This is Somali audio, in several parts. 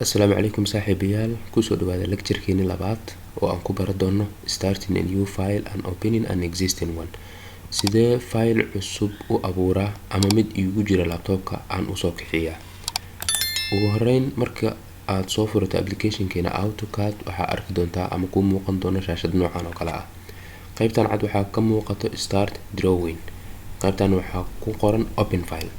Assalaamu calaykum saaxiibayaal, kusoo dhawaada lecture-keeni labaad oo aan ku baran doono starting a new file and opening an existing one. Sidee file cusub u abuuraa ama mid iigu jira laptopka aan usoo kixiyaa. Ugu horeyn, marka aad soo furato application-keena AutoCAD waxaa arki doontaa ama kuu muuqan doona shaashad noocan oo kale ah. Qaybtan cad waxaa ka muuqato start drawing. Qaybtan waxaa ku qoran open file.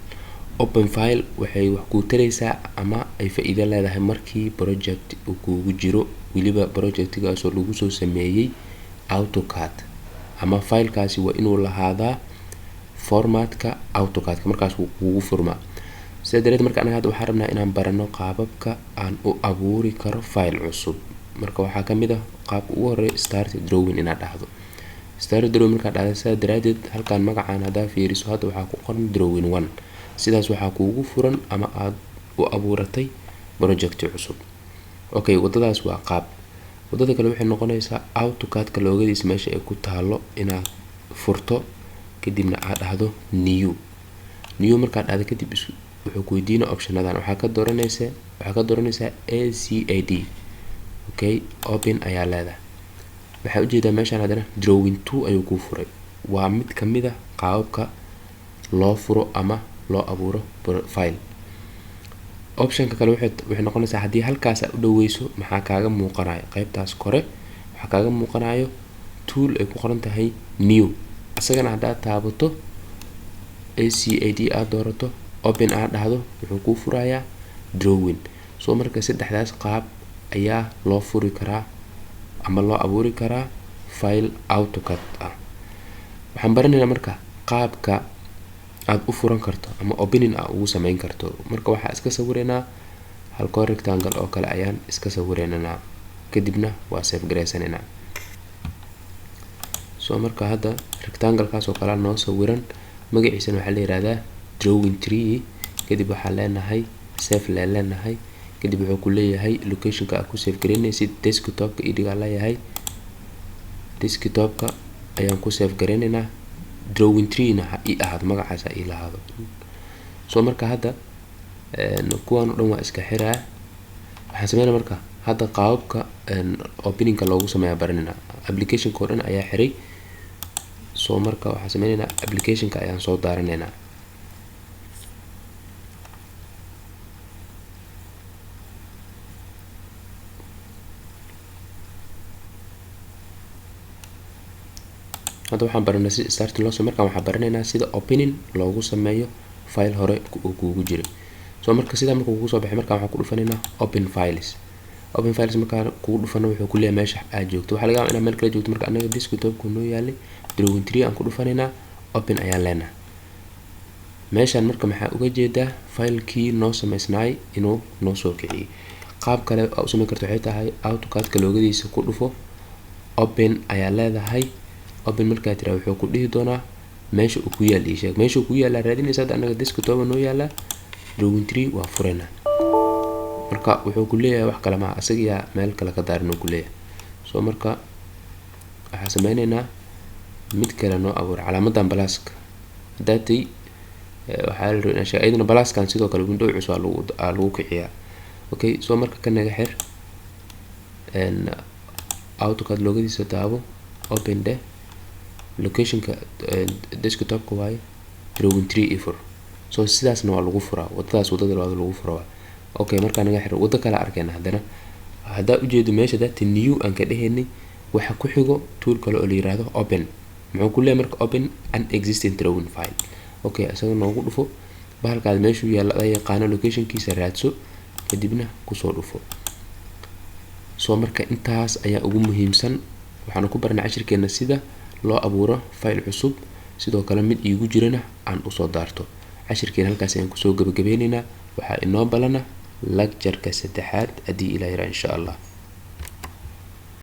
Open file waxay wax ku taraysaa ama ay faa'iido leedahay markii project uu kugu jiro, weliba projectgaas oo lagu soo sameeyay AutoCAD ama filekaasi waa inuu lahaadaa formatka AutoCAD markaas uu kugu furmaa. Sidaa darteed marka anaga hadda waxaan rabnaa inaan barano qaababka aan u abuuri karo file cusub. Marka waxaa ka mid ah qaabka ugu horeeya start drawing inaad dhahdo. Start drawing markaad dhahdo sidaa daraadeed halkaan magacaan haddaa fiiriso hadda waxaa ku qoran drawing 1. Sidaas waxaa kuugu furan ama aad u abuuratay project cusub. Okay, wadadaas waa qaab. Wadada kale waxay noqonaysaa AutoCAD-ka loogadiisa meesha ay ku taalo inaad furto kadibna aad dhahdo new. New markaad dhahdo kadib wuxuu ku weydiinaa optionadan. Waxaa ka dooranaysaa ACAD. Okay, open ayaa leedahay. Waxaa ujeedaa meeshaan haddana drawing 2 ayuu kuu furay. Waa mid ka mid ah qaababka loo furo ama loo abuuro file. Optionka kale waxay noqonaysaa haddii halkaas aad u dhaweyso maxaa kaaga muuqanayo qaybtaas kore waxaa kaaga muuqanayo tool ay ku qoran tahay new. Asagana haddaad taabato ACAD aad doorato open aad dhahdo wuxuu kuu furayaa drawing. So marka saddexdaas qaab ayaa loo furi karaa ama loo abuuri karaa file AutoCAD ah. Waxaan baranaynaa marka qaabka aad u furan karto ama opening aad ugu sameyn karto. Marka waxaa iska sawireynaa halkoo rectangle oo kale ayaan iska sawireynaa kadibna waa save gareysanayna. So marka hadda rectangle kaas oo kale noo sawiran magaciisana waxaa la yiraahdaa drawing 3 kadib waxaa leenahay save leenahay kadib wuxuu ku leeyahay location-ka aad ku save gareynaysid desktop-ka idiga leeyahay desktop-ka ayaan ku save gareynaynaa drawing 3 na ii ahaado magacaas ii lahaado. So marka hadda kuwaan oo dhan waa iska xiraa. Waxaan sameynaa marka hadda qaababka opening-ka loogu sameeyaa baranina. Application-ka oo dhan ayaa xiray. So marka waxaan sameynaynaa application-ka ayaan soo daaranaynaa. Hadda waxaan baranay sida start loo sameeyo. Markaan waxaan baranaynaa sida opening loogu sameeyo file hore uu kugu jiray. So marka sidaa markuu kugu soo baxay markaan waxaan ku dhufanaynaa open files. Open files markaan kugu dhufano wuxuu ku leeyahay meesha aad joogto. Waxaa laga yaabaa inaad meel kale joogto marka anaga desktop-ku noo yaalay drawing 3 aan ku dhufanaynaa open ayaan leenahay. Meeshaan marka maxaa uga jeedaa file-kii noo sameysnaay inuu noo soo kiciyay. Qaab kale oo u sameyn karto waxay tahay AutoCAD-ka loogadiisa ku dhufo open ayaa leedahay. Open markaa tiraa wuxuu ku dhihi doonaa meesha uu ku yaal ii sheeg. Meesha uu ku yaal raadinaysa hadda anaga desktop noo yaala drawing 3 waa furena. Marka wuxuu ku leeyahay wax kale ma asagiya meel kale ka daarin uu ku leeyahay. So marka waxaan sameynaynaa mid kale noo abuur calaamadan balaaska. Haddaatay waxaa la rabaa inaan ayadana balaaskan sidoo kale window cusub aa lagu kiciyaa. Okay, so marka ka naga xir AutoCAD loogadiisa taabo open de location-ka desktop-ka waaye drawing 3 ifur. So sidaasna waa lagu furaa. Wadadaas wadada labaad lagu furaa. Okay, marka naga xir wada kale arkayna haddana haddaa ujeedo meesha data new aan ka dhahaynay waxa ku xigo tool kale oo la yiraahdo open. Muxuu ku leeyahay marka open an existing drawing file. Okay, asaga noogu dhufo bahalkaas meeshuu yaala ay yaqaano location-kiisa raadso kadibna ku soo dhufo. So marka intaas ayaa ugu muhiimsan. Waxaan ku baranay cashirkeena sida loo abuuro file cusub sidoo kale mid iigu jirana aan u soo daarto. Cashirkeena halkaas ayaan ku soo gabagabeynaynaa. Waxaa inoo balana lecture-ka saddexaad haddii Ilaahay insha Allah.